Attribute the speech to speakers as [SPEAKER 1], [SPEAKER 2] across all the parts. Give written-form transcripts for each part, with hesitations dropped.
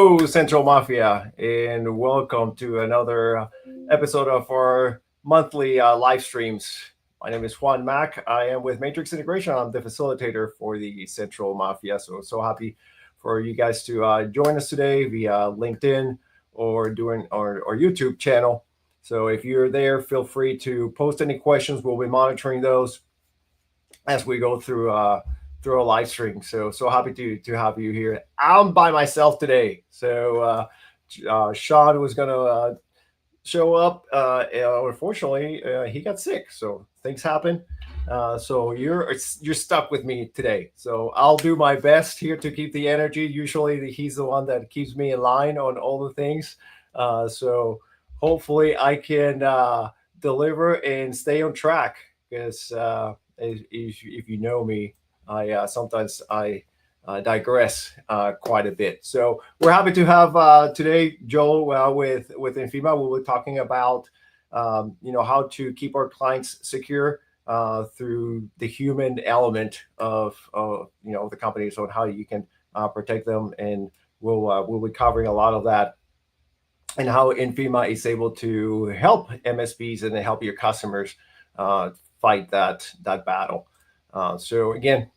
[SPEAKER 1] Hello, Central Mafia, and welcome to another episode of our monthly live streams. My name is Juan Mac. I am with Matrix Integration. I'm the facilitator for the Central Mafia. So happy for you guys to join us today via LinkedIn or doing our YouTube channel. So if you're there, feel free to post any questions. We'll be monitoring those as we go through a live stream. So happy to have you here. I'm by myself today. So Sean was gonna show up. Unfortunately, he got sick. So things happen. So you're stuck with me today. So I'll do my best here to keep the energy. Usually he's the one that keeps me in line on all the things. So hopefully I can deliver and stay on track because if you know me, I sometimes I digress quite a bit. So we're happy to have today Joel with INFIMA. We were talking about how to keep our clients secure through the human element of the company, so how you can protect them, and we'll be covering a lot of that and how INFIMA is able to help MSPs and help your customers fight that battle. So again,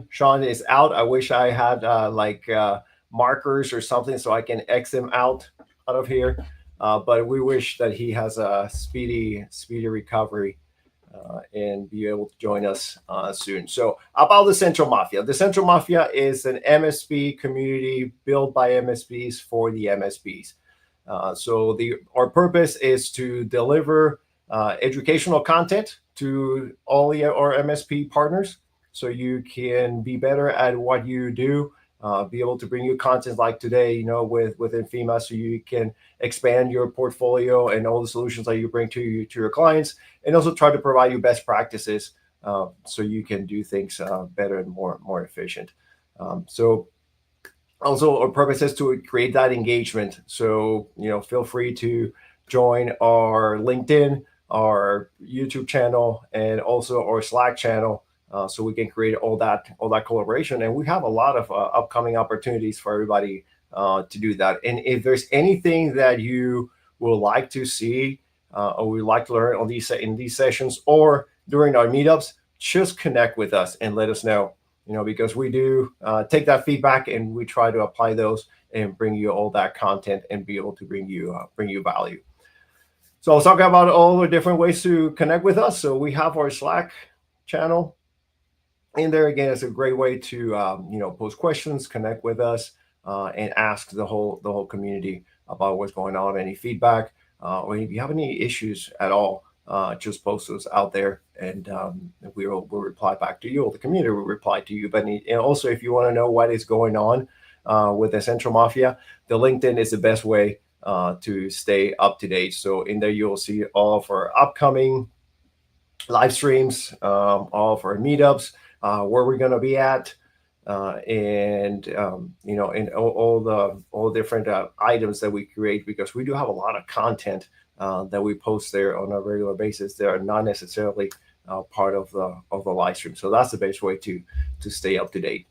[SPEAKER 1] Sean is out. I wish I had markers or something so I can X him out of here. But we wish that he has a speedy recovery and be able to join us soon. So about the Central Mafia. The Central Mafia is an MSP community built by MSPs for the MSPs. So our purpose is to deliver educational content to all our MSP partners, so you can be better at what you do, be able to bring you content like today, with INFIMA, so you can expand your portfolio and all the solutions that you bring to your clients, and also try to provide you best practices so you can do things better and more efficient. So also our purpose is to create that engagement. So feel free to join our LinkedIn, our YouTube channel, and also our Slack channel, so we can create all that collaboration. And we have a lot of upcoming opportunities for everybody to do that. And if there's anything that you would like to see or would like to learn in these sessions or during our meetups, just connect with us and let us know. Because we do take that feedback and we try to apply those and bring you all that content and be able to bring you value. So I'll talk about all the different ways to connect with us. So we have our Slack channel in there. Again, it's a great way to post questions, connect with us, and ask the whole community about what's going on, any feedback, or if you have any issues at all, just post those out there, and we'll reply back to you, or the community will reply to you. But and also, if you want to know what is going on with the Central Mafia, the LinkedIn is the best way to stay up to date. So in there, you'll see all of our upcoming live streams, all of our meetups, where we're going to be at, and all the different items that we create, because we do have a lot of content that we post there on a regular basis. They are not necessarily part of the live stream. So that's the best way to stay up to date.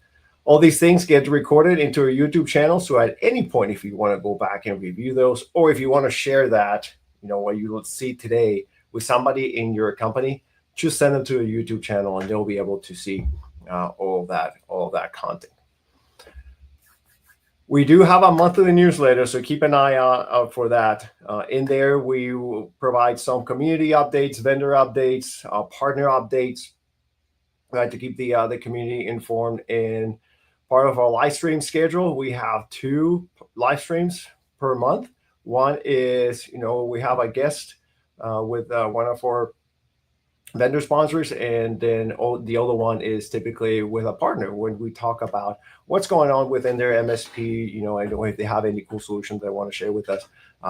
[SPEAKER 1] All these things get recorded into our YouTube channel. So at any point, if you want to go back and review those, or if you want to share that, what you will see today with somebody in your company, just send them to a YouTube channel and they'll be able to see all that content. We do have a monthly newsletter, so keep an eye out for that. In there, we will provide some community updates, vendor updates, partner updates, right, to keep the community informed. And part of our live stream schedule, we have 2 live streams per month. One is, we have a guest with one of our vendor sponsors, and then the other one is typically with a partner when we talk about what's going on within their MSP, and if they have any cool solutions they want to share with us.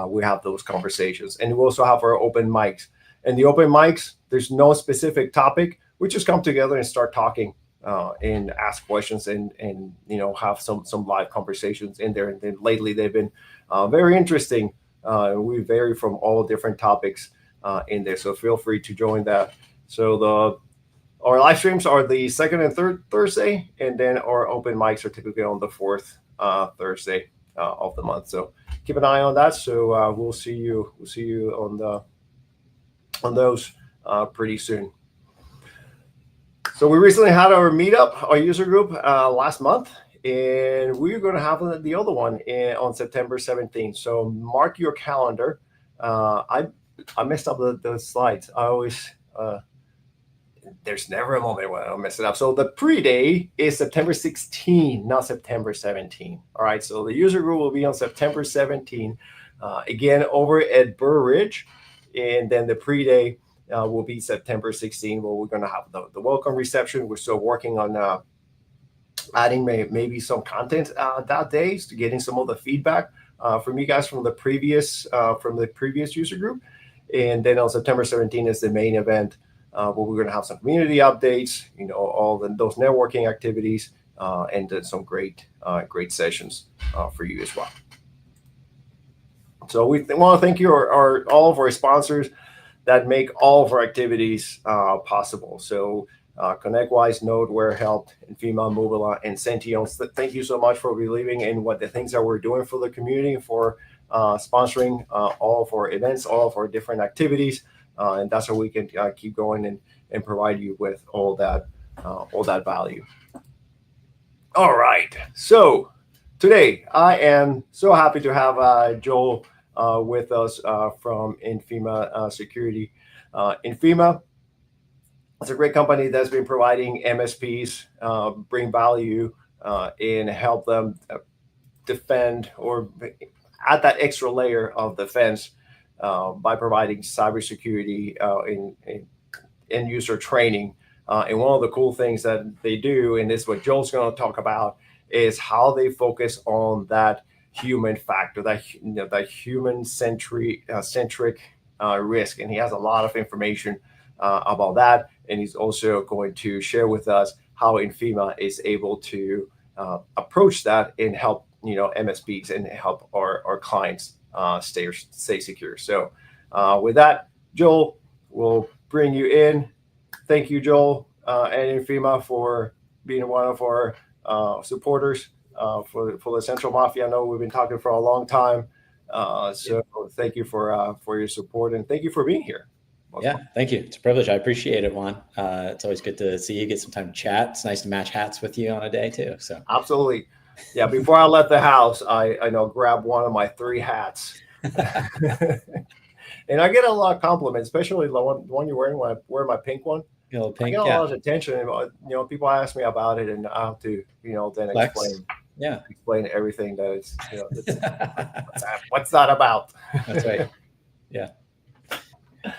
[SPEAKER 1] We have those conversations. And we also have our open mics. And the open mics, there's no specific topic. We just come together and start talking and ask questions and have some live conversations in there. And then lately they've been very interesting. We vary from all different topics in there, so feel free to join that. So our live streams are the second and third Thursday, and then our open mics are typically on the fourth Thursday of the month. So keep an eye on that. So we'll see you on those pretty soon. So we recently had our meetup, our user group last month, and we're going to have the other one on September 17th. So mark your calendar. I messed up the slides. I always there's never a moment when I'll mess it up. So the pre-day is September 16, not September 17. All right. So the user group will be on September 17, again over at Burr Ridge, and then the pre-day will be September 16, where we're going to have the welcome reception. We're still working on adding maybe some content that day, to getting some of the feedback from you guys from the previous user group. And then on September 17 is the main event, where we're going to have some community updates, all those networking activities, and then some great sessions for you as well. So we want to thank you, all of our sponsors that make all of our activities possible. So ConnectWise, Node, WareHelp, INFIMA, Mobila, and Sentions. Thank you so much for believing in the things that we're doing for the community, for sponsoring all of our events, all of our different activities, and that's how we can keep going and provide you with all that value. All right. So today I am so happy to have Joel with us from INFIMA Security. INFIMA, it's a great company that's been providing MSPs bring value and help them defend or add that extra layer of defense by providing cybersecurity in end user training. And one of the cool things that they do, and this is what Joel's going to talk about, is how they focus on that human factor, that human centric risk. And he has a lot of information about that. And he's also going to share with us how INFIMA is able to approach that and help MSPs and help our clients stay secure. So with that, Joel, we'll bring you in. Thank you, Joel, and INFIMA for being one of our supporters for the Central Mafia. I know we've been talking for a long time. So thank you for your support, and thank you for being here.
[SPEAKER 2] Yeah, thank you. It's a privilege. I appreciate it, Juan. It's always good to see you, get some time to chat. It's nice to match hats with you on a day too. So
[SPEAKER 1] absolutely. Yeah, before I left the house, I grabbed one of my 3 hats. And I get a lot of compliments, especially the one you're wearing when I wear my pink one.
[SPEAKER 2] Pink,
[SPEAKER 1] I get a lot of attention. People ask me about it, and I have to, then explain everything that is, what's that about?
[SPEAKER 2] That's right. Yeah.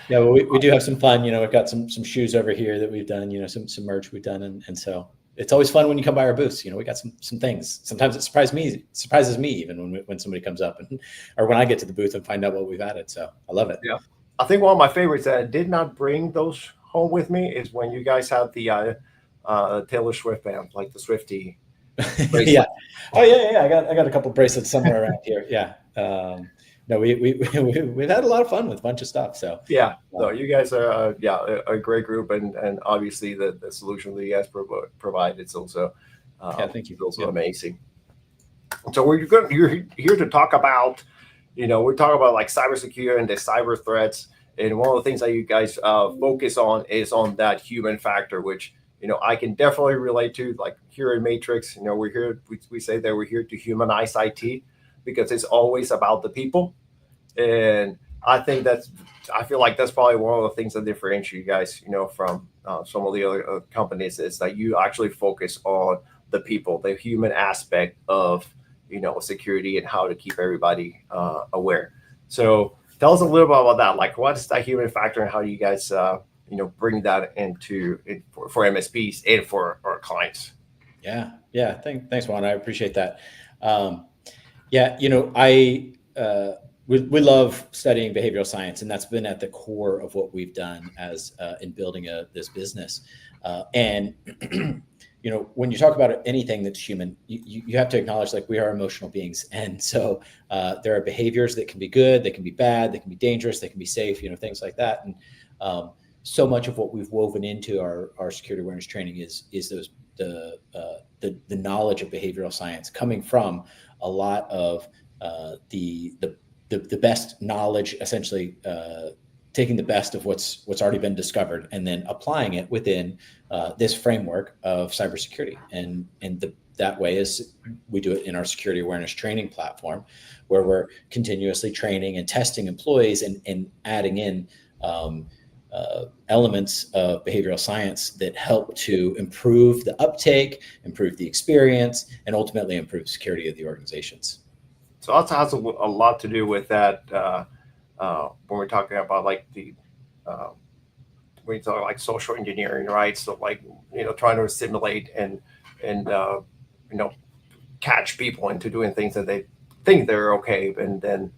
[SPEAKER 2] Yeah, well, we do have some fun. We've got some shoes over here that we've done. Some merch we've done, and so it's always fun when you come by our booths. We got some things. Sometimes it surprises me even when somebody comes up or when I get to the booth and find out what we've added. So I love it.
[SPEAKER 1] Yeah, I think one of my favorites that I did not bring those home with me is when you guys have the Taylor Swift band, like the Swiftie.
[SPEAKER 2] Yeah. Oh yeah. I got a couple of bracelets somewhere around here. Yeah. No, we've had a lot of fun with a bunch of stuff. So
[SPEAKER 1] yeah, no, you guys are a great group, and obviously the solution that you guys provide, it's also
[SPEAKER 2] thank you.
[SPEAKER 1] It's also amazing. So you're here to talk about, we're talking about like cybersecurity and the cyber threats, and one of the things that you guys focus on is on that human factor, which I can definitely relate to. Like here in Matrix, we're here. We say that we're here to humanize IT, because it's always about the people. And I feel like that's probably one of the things that differentiate you guys, from some of the other companies, is that you actually focus on the people, the human aspect of, security, and how to keep everybody aware. So tell us a little bit about that. Like, what is that human factor, and how do you guys, bring that for MSPs and for our clients?
[SPEAKER 2] Yeah. Thanks, Juan. I appreciate that. We love studying behavioral science, and that's been at the core of what we've done as in building this business. And when you talk about anything that's human, you have to acknowledge, like, we are emotional beings, and so there are behaviors that can be good, they can be bad, they can be dangerous, they can be safe, things like that. And so much of what we've woven into our security awareness training is those the knowledge of behavioral science coming from a lot of the best knowledge, essentially taking the best of what's already been discovered and then applying it within this framework of cybersecurity. And that way is we do it in our security awareness training platform, where we're continuously training and testing employees and adding in elements of behavioral science that help to improve the uptake, improve the experience, and ultimately improve security of the organizations.
[SPEAKER 1] So also has a lot to do with that when we're talking about like when you talk like social engineering, right? So like, trying to assimilate and catch people into doing things that they think they're okay, and then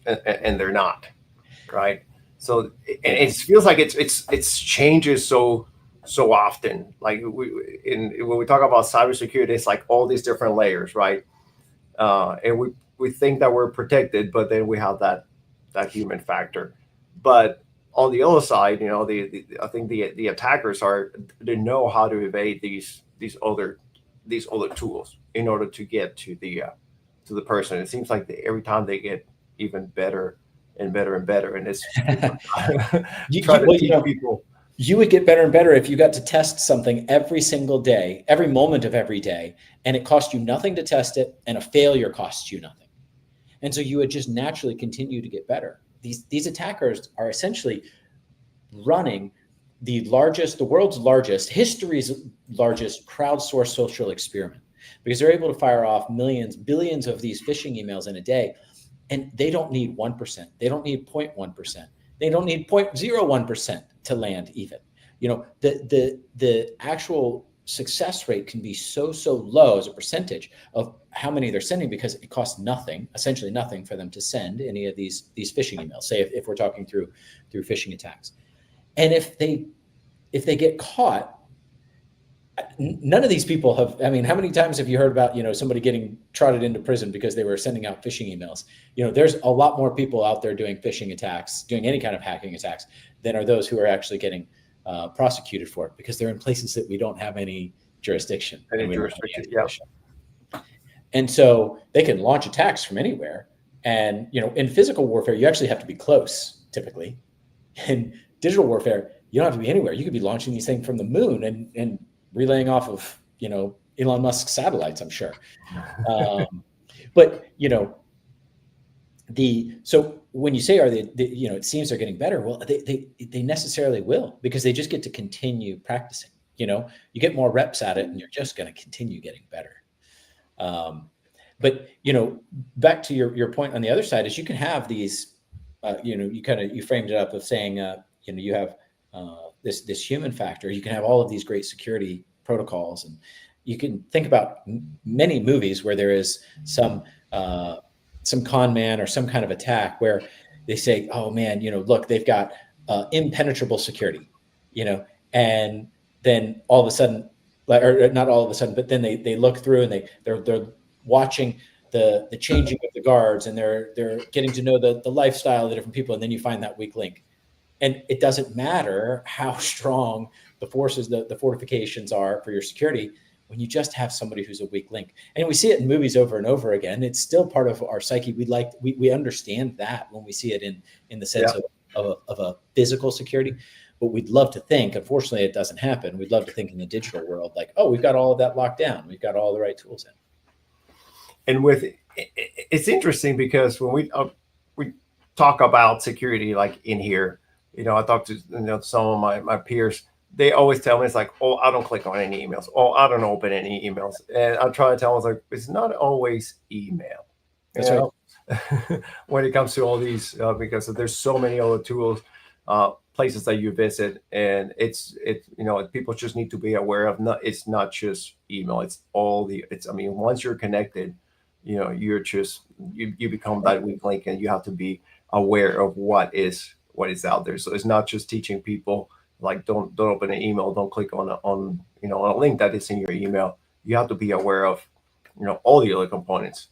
[SPEAKER 1] and they're not, right? So it feels like it's changes so often. Like when we talk about cybersecurity, it's like all these different layers, right? And we think that we're protected, but then we have that human factor. But on the other side, I think the attackers they know how to evade these other tools in order to get to the person. It seems like every time they get even better and better and better, and it's trying to teach people.
[SPEAKER 2] You would get better and better if you got to test something every single day, every moment of every day, and it cost you nothing to test it, and a failure costs you nothing. And so you would just naturally continue to get better. These attackers are essentially running the world's largest, history's largest crowdsourced social experiment, because they're able to fire off millions, billions of these phishing emails in a day, and they don't need 1%. They don't need 0.1%. They don't need 0.01% to land even. The actual success rate can be so low as a percentage of how many they're sending, because it costs nothing, essentially nothing, for them to send any of these phishing emails. Say if we're talking through phishing attacks, and if they get caught, none of these people have. I mean, how many times have you heard about somebody getting trotted into prison because they were sending out phishing emails? There's a lot more people out there doing phishing attacks, doing any kind of hacking attacks, than are those who are actually getting prosecuted for it, because they're in places that we don't have any jurisdiction. And so they can launch attacks from anywhere. And in physical warfare, you actually have to be close typically. In digital warfare, you don't have to be anywhere. You could be launching these things from the moon and relaying off of Elon Musk's satellites, I'm sure. But so when you say it seems they're getting better, well, they necessarily will, because they just get to continue practicing. You get more reps at it, and you're just going to continue getting better. But back to your point on the other side is you can have these, you framed it up of saying, you have this human factor. You can have all of these great security protocols, and you can think about many movies where there is some con man or some kind of attack where they say, oh man, look, they've got impenetrable security, and then all of a sudden, or not all of a sudden, but then they look through and they're watching the changing of the guards, and they're getting to know the lifestyle of the different people, and then you find that weak link. And it doesn't matter how strong the forces, the fortifications are for your security, when you just have somebody who's a weak link. And we see it in movies over and over again. It's still part of our psyche. We understand that when we see it in the sense of a physical security. But we'd love to think, unfortunately, it doesn't happen. We'd love to think in the digital world, like, oh, we've got all of that locked down. We've got all the right tools in.
[SPEAKER 1] And it's interesting because when we talk about security, like in here, I talk to some of my peers. They always tell me, it's like, oh, I don't click on any emails. Oh, I don't open any emails. And I try to tell them, it's not always email.
[SPEAKER 2] That's right.
[SPEAKER 1] When it comes to all these, because there's so many other tools, places that you visit, and it's people just need to be aware of. It's not just email. It's all once you're connected, you're just you become that weak link, and you have to be aware of what is out there. So it's not just teaching people, like, don't open an email, don't click on a link that is in your email. You have to be aware of all the other components.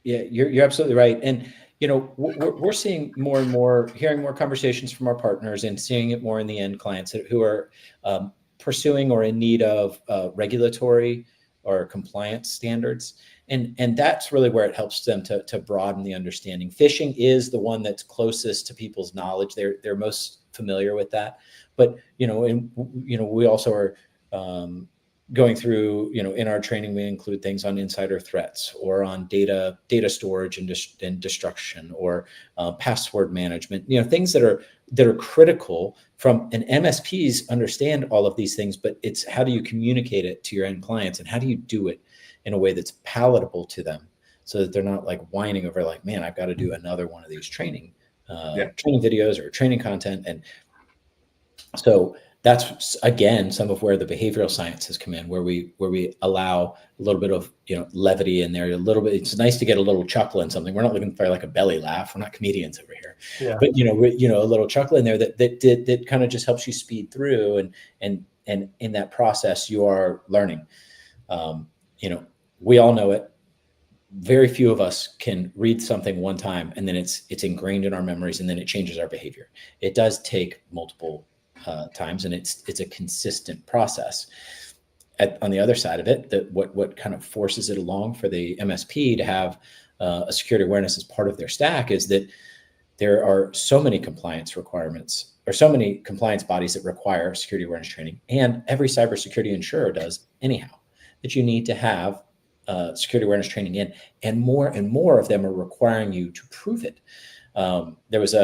[SPEAKER 2] Yeah, you're absolutely right. And we're seeing more and more, hearing more conversations from our partners, and seeing it more in the end clients who are pursuing or in need of regulatory or compliance standards. And that's really where it helps them to broaden the understanding. Phishing is the one that's closest to people's knowledge. They're most familiar with that. But, we also are going through, in our training, we include things on insider threats or on data storage and destruction, or password management, things that are critical from an MSPs understand all of these things, but it's how do you communicate it to your end clients, and how do you do it in a way that's palatable to them, so that they're not like whining over like, man, I've got to do another one of these training videos or training content. And so that's, again, some of where the behavioral science has come in, where we allow a little bit of, levity in there, a little bit. It's nice to get a little chuckle in something. We're not looking for like a belly laugh. We're not comedians over here, but a little chuckle in there that kind of just helps you speed through. And in that process, you are learning. We all know it. Very few of us can read something one time and then it's ingrained in our memories, and then it changes our behavior. It does take multiple times, and it's a consistent process. On the other side of it, that what kind of forces it along for the MSP to have a security awareness as part of their stack is that there are so many compliance requirements, or so many compliance bodies that require security awareness training, and every cybersecurity insurer does anyhow, that you need to have security awareness training in, and more of them are requiring you to prove it. There was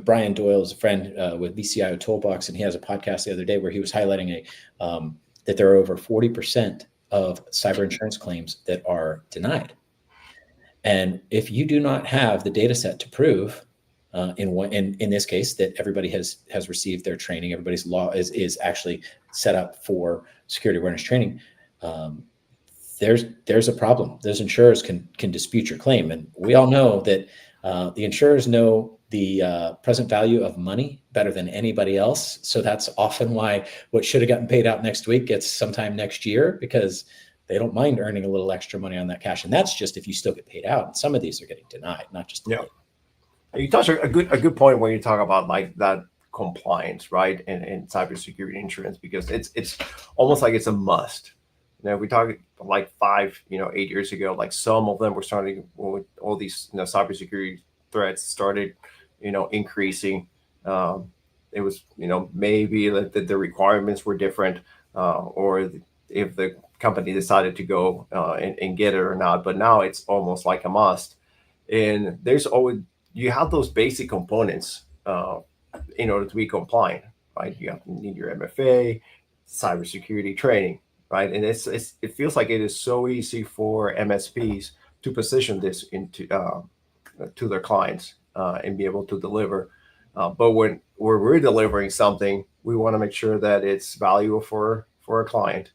[SPEAKER 2] Brian Doyle is a friend with BCIO Toolbox, and he has a podcast the other day where he was highlighting that there are over 40% of cyber insurance claims that are denied. And if you do not have the data set to prove, in this case, that everybody has received their training, everybody's law is actually set up for security awareness training, there's a problem. Those insurers can dispute your claim. And we all know that the insurers know the present value of money better than anybody else. So that's often why what should have gotten paid out next week gets sometime next year, because they don't mind earning a little extra money on that cash. And that's just if you still get paid out. And some of these are getting denied, not just delayed.
[SPEAKER 1] You touched a good point when you talk about like that compliance, right? And cybersecurity insurance, because it's almost like it's a must. We talk like 8 years ago, like some of them were starting with all these cybersecurity threats started increasing. It was maybe the requirements were different, or if the company decided to go and get it or not. But now it's almost like a must. And there's always, you have those basic components in order to be compliant, right? You need your MFA, cybersecurity training, right? And it feels like it is so easy for MSPs to position this into to their clients and be able to deliver. But when we're delivering something, we want to make sure that it's valuable for a client,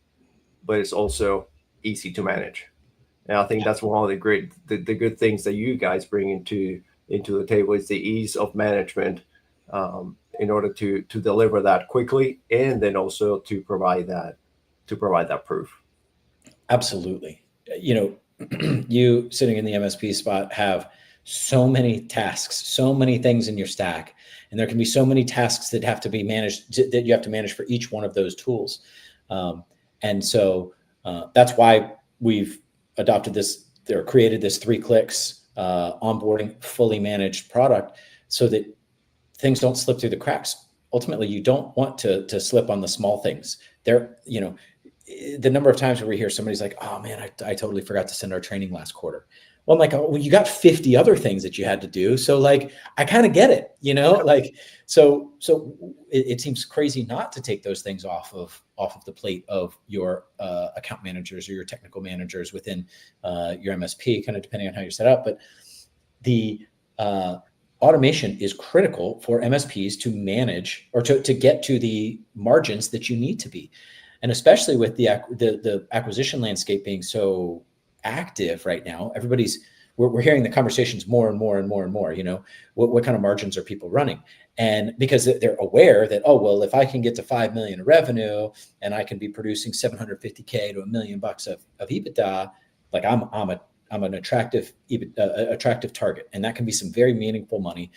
[SPEAKER 1] but it's also easy to manage. And I think that's one of the good things that you guys bring into the table is the ease of management, in order to deliver that quickly, and then also to provide that proof.
[SPEAKER 2] Absolutely. You sitting in the MSP spot have so many tasks, so many things in your stack, and there can be so many tasks that have to be managed, that you have to manage for each one of those tools. And so that's why we've adopted this, or created this 3 clicks onboarding fully managed product, so that things don't slip through the cracks. Ultimately, you don't want to slip on the small things. The number of times where we hear somebody's like, oh man, I totally forgot to send our training last quarter. Well, I'm like, oh, well, you got 50 other things that you had to do. So like, I kind of get it, like, so it seems crazy not to take those things off of the plate of your account managers or your technical managers within your MSP, kind of depending on how you're set up. But the automation is critical for MSPs to manage, or to get to the margins that you need to be. And especially with the acquisition landscape being so active right now, we're hearing the conversations more and more and more and more, what kind of margins are people running? And because they're aware that, oh, well, if I can get to 5 million of revenue and I can be producing 750K to $1 million of EBITDA, like I'm an attractive target. And that can be some very meaningful money,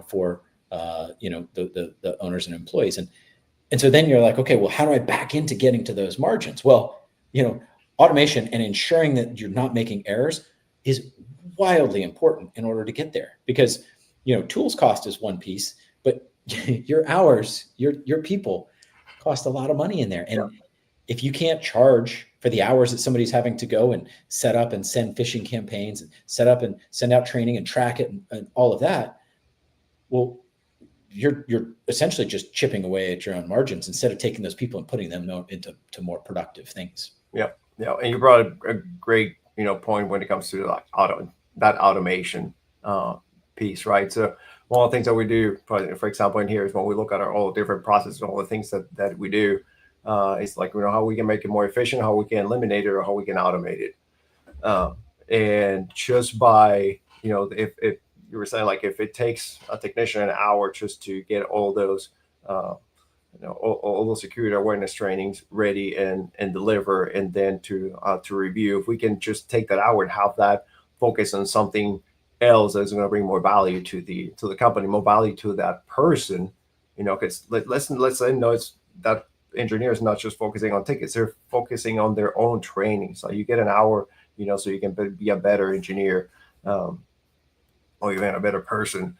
[SPEAKER 2] for, the owners and employees. And And so then you're like, okay, well, how do I back into getting to those margins? Well, automation and ensuring that you're not making errors is wildly important in order to get there, because, tools cost is one piece, but your hours, your people cost a lot of money in there. And if you can't charge for the hours that somebody's having to go and set up and send phishing campaigns and set up and send out training and track it and all of that, well, you're essentially just chipping away at your own margins instead of taking those people and putting them into more productive things.
[SPEAKER 1] Yeah. And you brought a great, point when it comes to that automation piece, right? So one of the things that we do, for example, in here is when we look at all the different processes, all the things that we do, it's like, how we can make it more efficient, how we can eliminate it, or how we can automate it. And just by, if you were saying, like, if it takes a technician an hour just to get all those, all those security awareness trainings ready and deliver, and then to review, if we can just take that hour and have that focus on something else that's going to bring more value to the company, more value to that person, because let's say, it's that engineer is not just focusing on tickets, they're focusing on their own training. So you get an hour, so you can be a better engineer, or even a better person.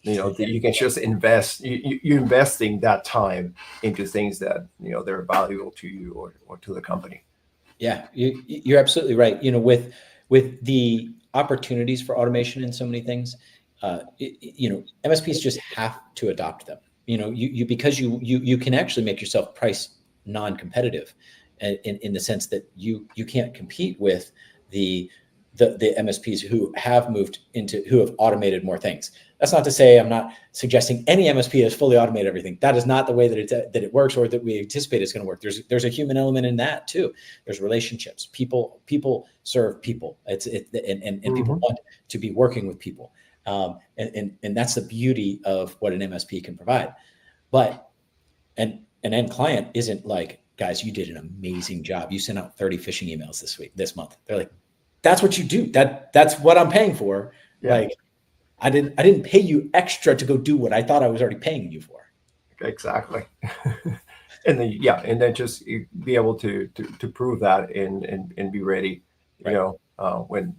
[SPEAKER 1] You can just invest. You're investing that time into things that they're valuable to you or to the company.
[SPEAKER 2] Yeah, you're absolutely right. With the opportunities for automation in so many things, MSPs just have to adopt them. Because you can actually make yourself price non-competitive, in the sense that you can't compete with the MSPs who have automated more things. That's not to say I'm not suggesting any MSP has fully automated everything. That is not the way that it works, or that we anticipate it's going to work. There's a human element in that too. There's relationships. People serve people. And people want to be working with people. And that's the beauty of what an MSP can provide. But an end client isn't like, guys, you did an amazing job. You sent out 30 phishing emails this month. They're like, that's what you do. That's what I'm paying for. Yeah. Like, I didn't pay you extra to go do what I thought I was already paying you for.
[SPEAKER 1] Exactly. and then just be able to prove that and be ready, right. When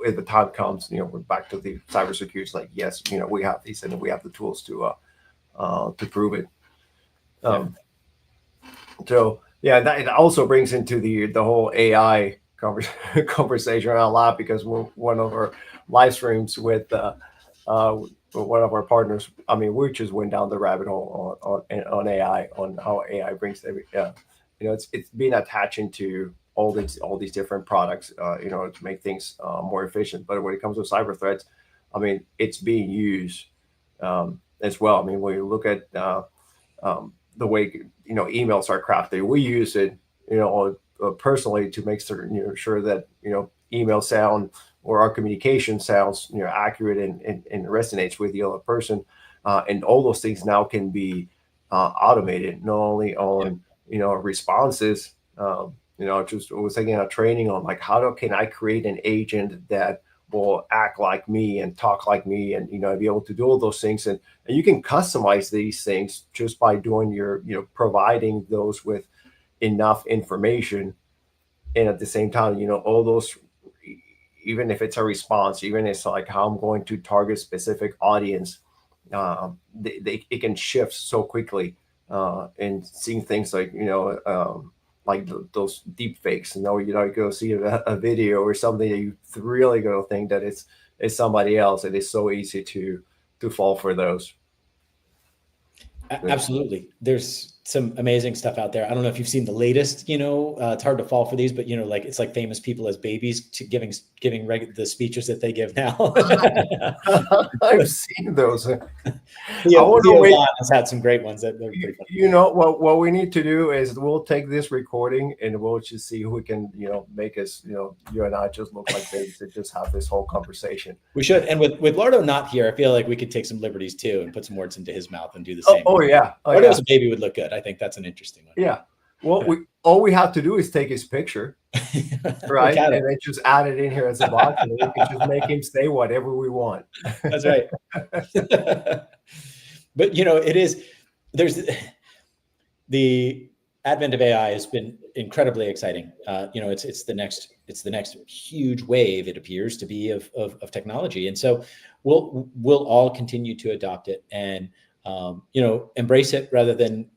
[SPEAKER 1] if the time comes, we're back to the cybersecurity. It's like, yes, we have these and we have the tools to prove it. So that it also brings into the whole AI conversation a lot, because we're one of our live streams with one of our partners. I mean, we just went down the rabbit hole on AI, on how AI brings it's been attached into all these different products, to make things more efficient. But when it comes to cyber threats, I mean, it's being used as well. I mean, when you look at the way emails are crafted, we use it personally to make certain sure that email sound or our communication sounds accurate and resonates with the other person, and all those things now can be automated, not only on responses. Just was taking a training on, like, can I create an agent that will act like me and talk like me, and be able to do all those things, and you can customize these things just by doing your providing those with enough information. And at the same time, all those, even if it's a response, even if it's like how I'm going to target specific audience, it can shift so quickly, and seeing things like those deep fakes. You go see a video or something that you really gonna think that it's somebody else. It is so easy to fall for those.
[SPEAKER 2] Absolutely. There's some amazing stuff out there. I don't know if you've seen the latest, it's hard to fall for these, but it's like famous people as babies giving the speeches that they give now.
[SPEAKER 1] I've seen those.
[SPEAKER 2] Theo has had some great ones. That they're pretty funny.
[SPEAKER 1] What we need to do is we'll take this recording and we'll just see who can, make us, you and I just look like babies and just have this whole conversation.
[SPEAKER 2] We should. And with Lardo not here, I feel like we could take some liberties too and put some words into his mouth and do the same. Lardo as a baby would look good. I think that's an interesting one.
[SPEAKER 1] Yeah. Well, all we have to do is take his picture, right? And then just add it in here as a box, and we can just make him say whatever we want.
[SPEAKER 2] That's right. But the advent of AI has been incredibly exciting. It's the next huge wave, it appears to be, of technology, and so we'll all continue to adopt it and embrace it rather than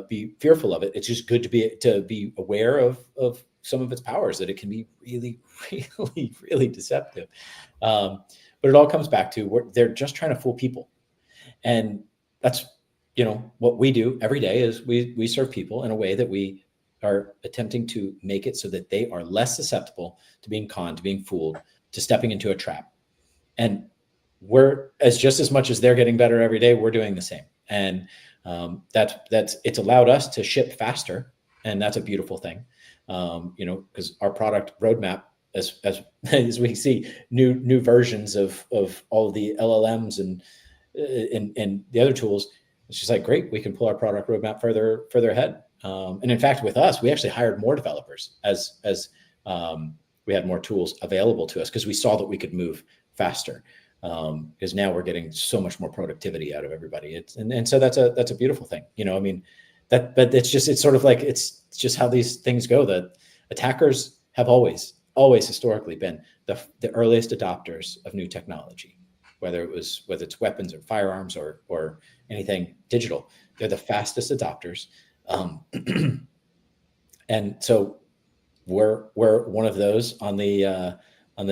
[SPEAKER 2] be fearful of it. It's just good to be aware of some of its powers, that it can be really, really, really deceptive. But it all comes back to they're just trying to fool people, and that's what we do every day is we serve people in a way that we are attempting to make it so that they are less susceptible to being conned, to being fooled, to stepping into a trap. And we're just as much as they're getting better every day, we're doing the same. And it's allowed us to ship faster, and that's a beautiful thing. Because our product roadmap, as we see new versions of all of the LLMs and the other tools, it's just like, great, we can pull our product roadmap further ahead. And in fact, with us, we actually hired more developers as we had more tools available to us, because we saw that we could move faster. Because now we're getting so much more productivity out of everybody. And so that's a beautiful thing. But it's just how these things go. That attackers have always historically been the earliest adopters of new technology, whether it's weapons or firearms or anything digital. They're the fastest adopters. And so we're one of those on the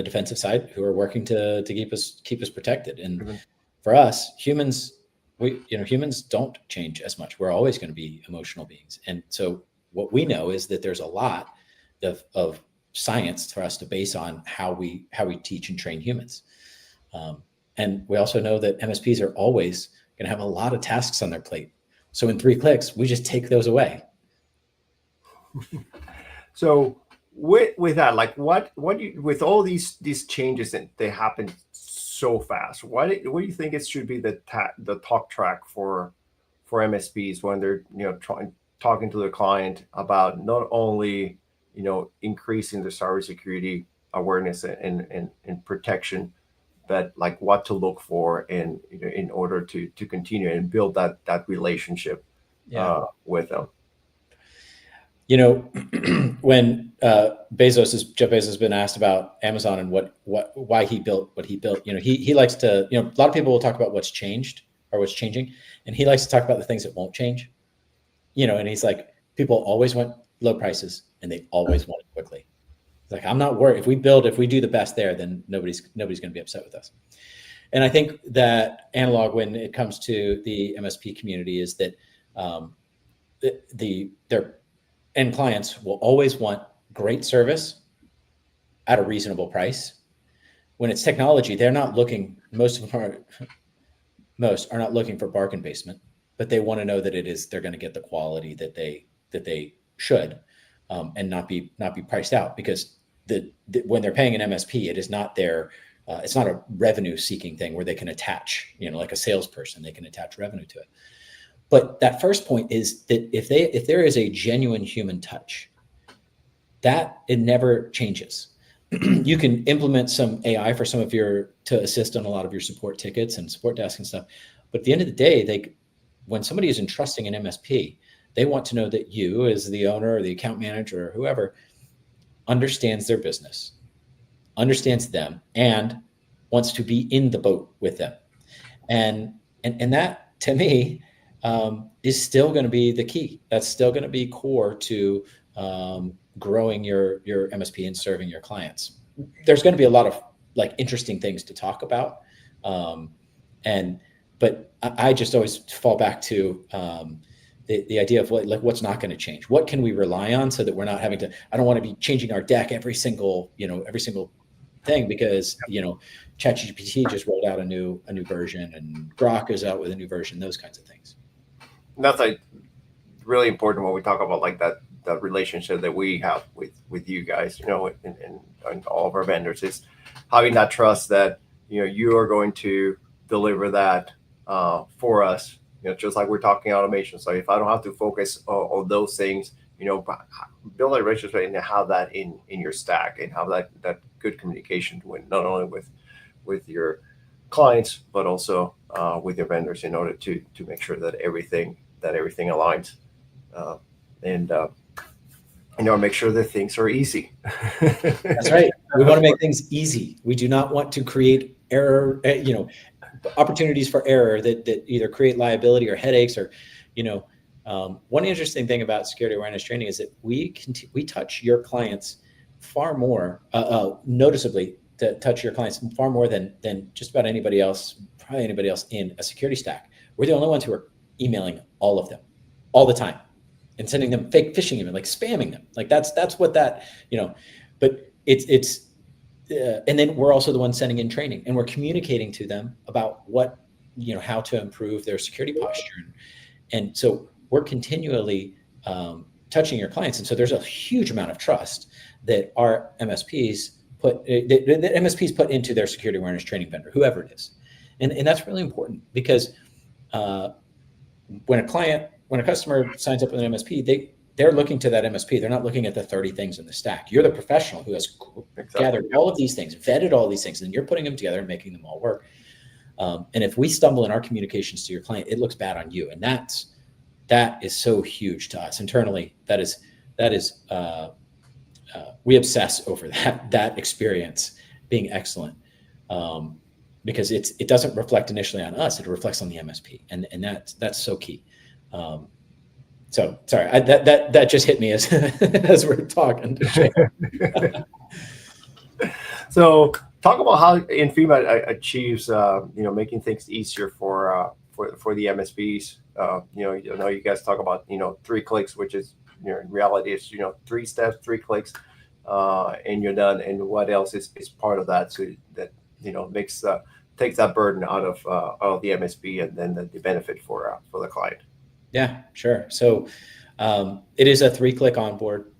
[SPEAKER 2] defensive side who are working to keep us protected. And for us, humans don't change as much. We're always going to be emotional beings. And so what we know is that there's a lot of science for us to base on how we teach and train humans. And we also know that MSPs are always going to have a lot of tasks on their plate. So in 3 clicks, we just take those away.
[SPEAKER 1] So with that, like what with all these changes that they happen so fast, what do you think it should be the talk track for MSPs when they're talking to the client about not only increasing the cybersecurity awareness and protection, but like what to look for in order to continue and build that relationship with them?
[SPEAKER 2] When Jeff Bezos has been asked about Amazon and why he built what he built, he likes to, a lot of people will talk about what's changed or what's changing, and he likes to talk about the things that won't change. And he's like, people always want low prices and they always want it quickly. It's like, I'm not worried. If we do the best there, then nobody's going to be upset with us. And I think that analog when it comes to the MSP community is that their end clients will always want great service at a reasonable price. When it's technology, they're not looking. Most are not looking for bargain basement, but they want to know that they're going to get the quality that they should, and not be priced out, because when they're paying an MSP, it is not it's not a revenue seeking thing where they can attach, like a salesperson, they can attach revenue to it. But that first point is that if there is a genuine human touch, that it never changes. You can implement some AI for to assist on a lot of your support tickets and support desk and stuff. But at the end of the day, when somebody is entrusting an MSP, they want to know that you, as the owner or the account manager or whoever, understands their business, understands them, and wants to be in the boat with them. And that, to me, is still going to be the key. That's still going to be core to growing your MSP and serving your clients. There's going to be a lot of interesting things to talk about, but I just always fall back to the idea of what's not going to change. What can we rely on so that we're not having to? I don't want to be changing our deck every single thing, because ChatGPT just rolled out a new version, and Grok is out with a new version. Those kinds of things.
[SPEAKER 1] That's really important when we talk about that relationship that we have with you guys, and all of our vendors, is having that trust that you are going to deliver that for us. Just like we're talking automation. So if I don't have to focus on those things, build a relationship and have that in your stack, and have that good communication with not only with your clients, but also with your vendors, in order to make sure that everything aligns. and make sure that things are easy.
[SPEAKER 2] That's right. We want to make things easy. We do not want to create error, opportunities for error that either create liability or headaches or, one interesting thing about security awareness training is that we touch your clients far more, noticeably to touch your clients far more than just about anybody else, probably anybody else in a security stack. We're the only ones who are emailing all of them all the time and sending them fake phishing email, like spamming them. Like that's what that, but it's and then we're also the ones sending in training, and we're communicating to them about what, how to improve their security posture. And so we're continually touching your clients. And so there's a huge amount of trust that our MSPs put into their security awareness training vendor, whoever it is. And that's really important because when a customer signs up with an MSP, they're looking to that MSP. They're not looking at the 30 things in the stack. You're the professional who has gathered all of these things, vetted all these things, and you're putting them together and making them all work. And if we stumble in our communications to your client, it looks bad on you. And that is so huge to us internally. That is we obsess over that experience being excellent, because it doesn't reflect initially on us. It reflects on the MSP, and that's so key. So sorry, that just hit me as we're talking.
[SPEAKER 1] So talk about how INFIMA achieves, making things easier for the MSPs. I know you guys talk about 3 clicks, which is in reality it's 3 steps, 3 clicks, and you're done. And what else is part of that, so that takes that burden out of the MSP, and then the benefit for the client.
[SPEAKER 2] Yeah, sure. So it is a 3-click onboard.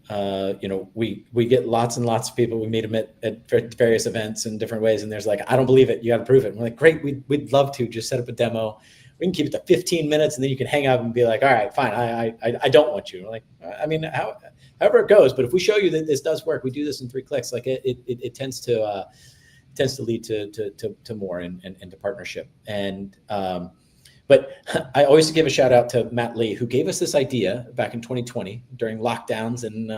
[SPEAKER 2] We get lots and lots of people. We meet them at various events in different ways, and there's like, I don't believe it. You got to prove it. And we're like, great. We'd love to just set up a demo. We can keep it to 15 minutes, and then you can hang out and be like, all right, fine. I don't want you. We're like, I mean, however it goes. But if we show you that this does work, we do this in 3 clicks. Like it tends to lead to more and to partnership. And but I always give a shout out to Matt Lee, who gave us this idea back in 2020 during lockdowns and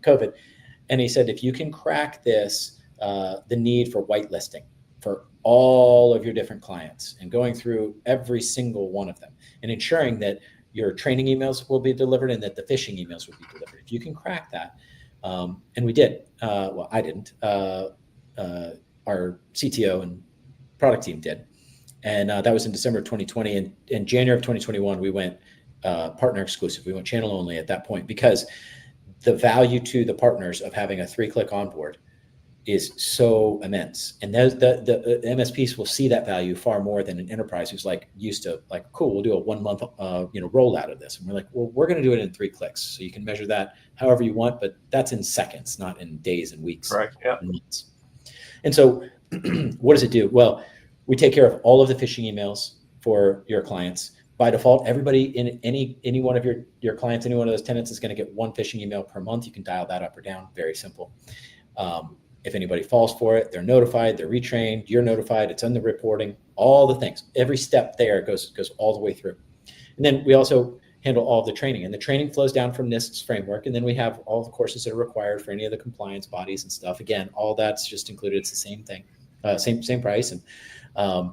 [SPEAKER 2] COVID. And he said, if you can crack this, the need for whitelisting for all of your different clients and going through every single one of them and ensuring that your training emails will be delivered and that the phishing emails will be delivered. If you can crack that, and we did, well, I didn't, our CTO and product team did. And that was in December of 2020. And in January of 2021, we went partner exclusive. We went channel only at that point, because the value to the partners of having a 3-click onboard is so immense. And the MSPs will see that value far more than an enterprise who's like used to like, cool, we'll do a 1 month rollout of this. And we're like, well, we're going to do it in 3 clicks. So you can measure that however you want, but that's in seconds, not in days and weeks.
[SPEAKER 1] Right. Yeah.
[SPEAKER 2] And months. And so what does it do? Well, we take care of all of the phishing emails for your clients. By default, everybody in any one of your clients, any one of those tenants is going to get 1 phishing email per month. You can dial that up or down. Very simple. If anybody falls for it, they're notified, they're retrained, you're notified, it's on the reporting, all the things. Every step there goes all the way through. And then we also handle all of the training, and the training flows down from NIST's framework. And then we have all the courses that are required for any of the compliance bodies and stuff. Again, all that's just included. It's the same thing, same price. And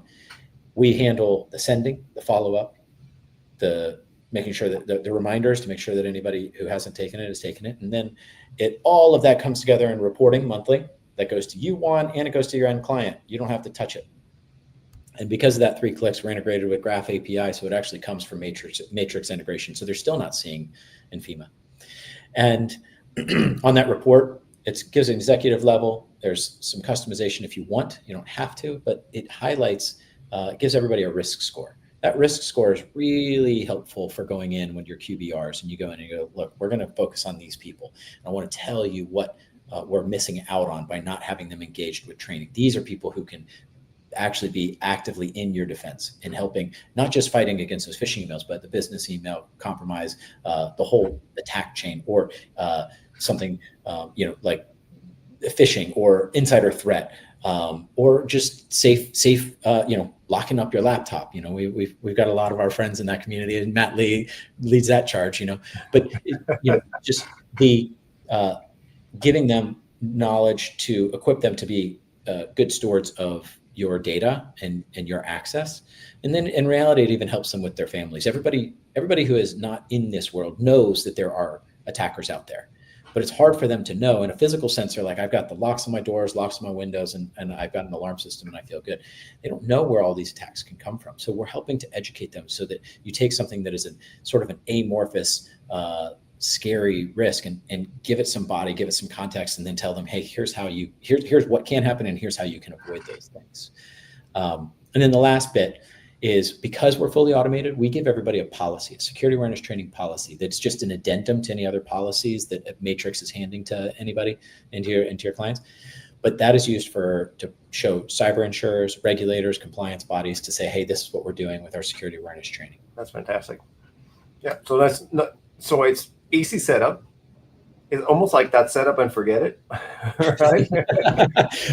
[SPEAKER 2] we handle the sending, the follow-up, the making sure that the reminders to make sure that anybody who hasn't taken it has taken it. And then all of that comes together in reporting monthly. That goes to you, Juan, and it goes to your end client. You don't have to touch it. And because of that 3 clicks, we're integrated with Graph API, so it actually comes from Matrix integration. So they're still not seeing INFIMA. And on that report, it gives an executive level. There's some customization if you want. You don't have to, but it highlights, it gives everybody a risk score. That risk score is really helpful for going in when you're QBRs and you go in and you go, look, we're going to focus on these people. I want to tell you what we're missing out on by not having them engaged with training. These are people who can actually be actively in your defense and helping, not just fighting against those phishing emails, but the business email compromise, the whole attack chain, or something, like phishing or insider threat. or just safe, locking up your laptop. We've got a lot of our friends in that community, and Matt Lee leads that charge. But just the giving them knowledge to equip them to be good stewards of your data and your access. And then in reality, it even helps them with their families. Everybody who is not in this world knows that there are attackers out there, but it's hard for them to know in a physical sense. They're like, I've got the locks on my doors, locks on my windows, and I've got an alarm system and I feel good. They don't know where all these attacks can come from. So we're helping to educate them so that you take something that is a sort of an amorphous, scary risk and give it some body, give it some context, and then tell them, hey, here's what can happen and here's how you can avoid those things. And then the last bit is, because we're fully automated, we give everybody a policy, a security awareness training policy that's just an addendum to any other policies that Matrix is handing to anybody into your clients. But that is used to show cyber insurers, regulators, compliance bodies to say, hey, this is what we're doing with our security awareness training.
[SPEAKER 1] That's fantastic. Yeah. So it's easy setup. It's almost like that setup and forget it, right?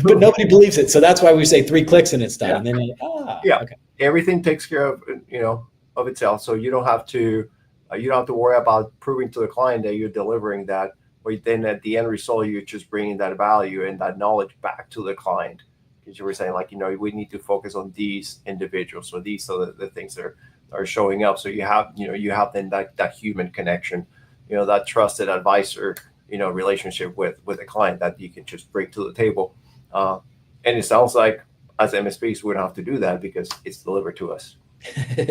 [SPEAKER 2] But nobody believes it. So that's why we say 3 clicks and it's done.
[SPEAKER 1] Yeah.
[SPEAKER 2] And then okay.
[SPEAKER 1] Everything takes care of itself. So you don't have to worry about proving to the client that you're delivering that. But then at the end result, you're just bringing that value and that knowledge back to the client. Because you were saying, we need to focus on these individuals. So these are the things that are showing up. So you have then that human connection, that trusted advisor, relationship with a client that you can just bring to the table. And it sounds like as MSPs, we don't have to do that because it's delivered to us,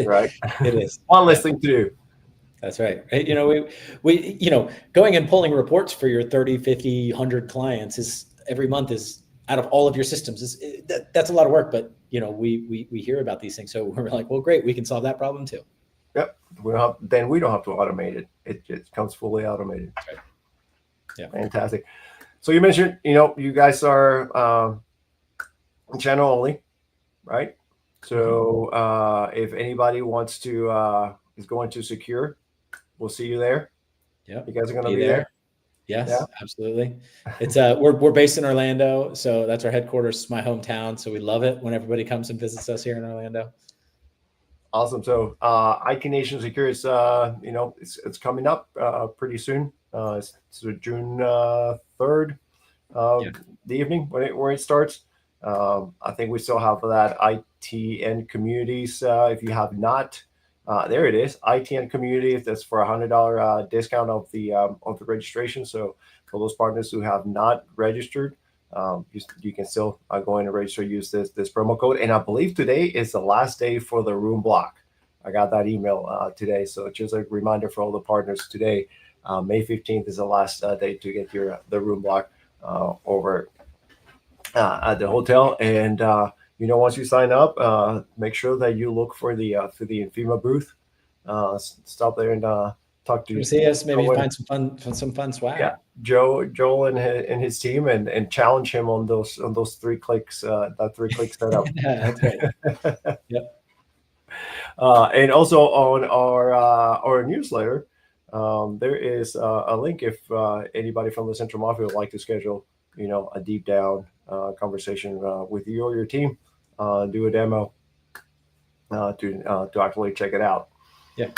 [SPEAKER 1] right?
[SPEAKER 2] It is.
[SPEAKER 1] One less thing to do.
[SPEAKER 2] That's right. We going and pulling reports for your 30, 50, 100 clients every month is out of all of your systems. That's a lot of work, but we hear about these things. So we're like, well, great. We can solve that problem too.
[SPEAKER 1] Yep. We don't have to automate it. It comes fully automated.
[SPEAKER 2] That's right. Yeah.
[SPEAKER 1] Fantastic. So you mentioned, you guys are channel only, right? So if anybody wants to is going to secure, we'll see you there.
[SPEAKER 2] Yeah.
[SPEAKER 1] You guys are going to be there.
[SPEAKER 2] Yes,
[SPEAKER 1] yeah.
[SPEAKER 2] Absolutely. It's we're based in Orlando, so that's our headquarters. It's my hometown, so we love it when everybody comes and visits us here in Orlando.
[SPEAKER 1] Awesome. So IT Nation Secure is it's coming up pretty soon. So June 3rd, the evening when it starts. I think we still have that ITN communities. If you have not, there it is. ITN community. That's for $100 discount of the registration. So for those partners who have not registered, you can still go in and register. Use this promo code. And I believe today is the last day for the room block. I got that email today. So just a reminder for all the partners today. May 15th is the last day to get the room block over at the hotel. And once you sign up, make sure that you look for the INFIMA booth. Stop there and talk to
[SPEAKER 2] see us. Maybe find some fun swag.
[SPEAKER 1] Yeah, Joel and his team, and challenge him on those 3 clicks. That 3-click setup.
[SPEAKER 2] Yeah, that's right. Yep.
[SPEAKER 1] And also on our newsletter, there is a link if anybody from the Central Mafia would like to schedule a deep down conversation with you or your team, do a demo to actually check it out.
[SPEAKER 2] Yeah.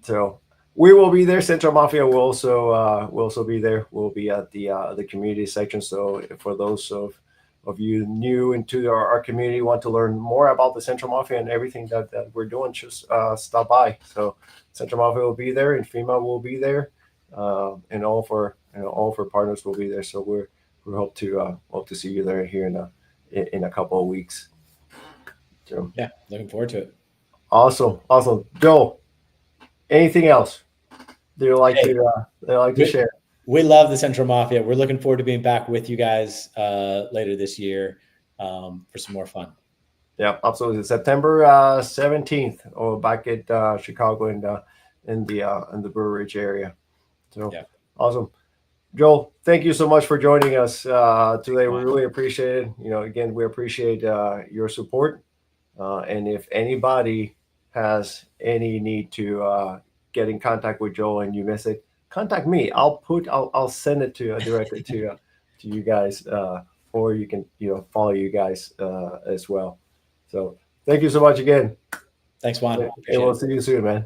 [SPEAKER 1] So we will be there. Central Mafia will also be there. We'll be at the community section. So for those of you new into our community, want to learn more about the Central Mafia and everything that we're doing, just stop by. So Central Mafia will be there, and INFIMA will be there, and all of our partners will be there. So we hope to see you there here in a couple of weeks. So,
[SPEAKER 2] yeah, looking forward to it.
[SPEAKER 1] Awesome. Joel, anything else they like to share?
[SPEAKER 2] We love the Central Mafia. We're looking forward to being back with you guys later this year for some more fun.
[SPEAKER 1] Yeah, absolutely. September 17th, or back at Chicago in the Brewer Ridge area. So yeah. Awesome. Joel, thank you so much for joining us today. We really appreciate it. Again, we appreciate your support. And if anybody has any need to get in contact with Joel and you miss it, contact me. I'll send it directly to you guys or you can follow you guys as well. So thank you so much again.
[SPEAKER 2] Thanks, Juan.
[SPEAKER 1] And we'll see you soon, man.